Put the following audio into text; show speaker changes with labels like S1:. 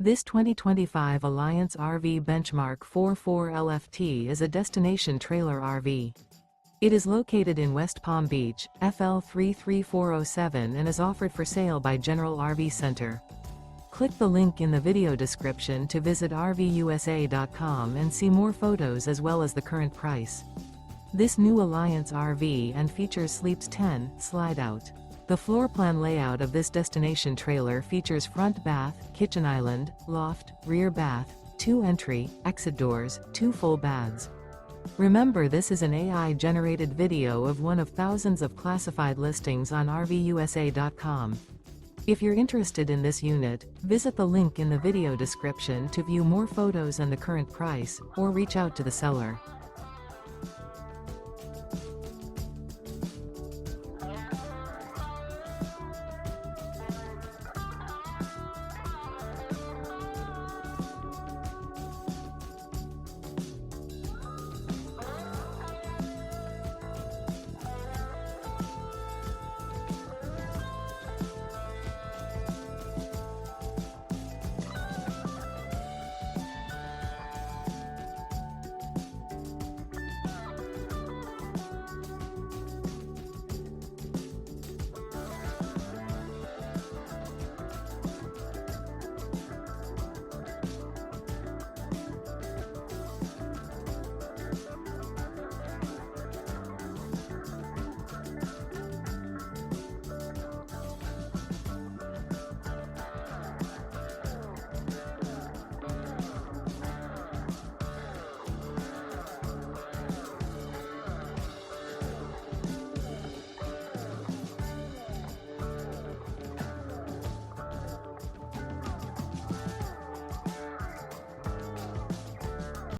S1: This 2025 Alliance RV Benchmark 44 LFT is a destination trailer RV. It is located in West Palm Beach, FL 33407, and is offered for sale by General RV Center. Click the link in the video description to visit RVUSA.com and see more photos as well as the current price. This new Alliance RV and features Sleeps 10 Slideout. The floor plan layout of this destination trailer features front bath, kitchen island, loft, rear bath, 2 entry, exit doors, 2 full baths. Remember, this is an AI-generated video of one of thousands of classified listings on RVUSA.com. If you're interested in this unit, visit the link in the video description to view more photos and the current price, or reach out to the seller.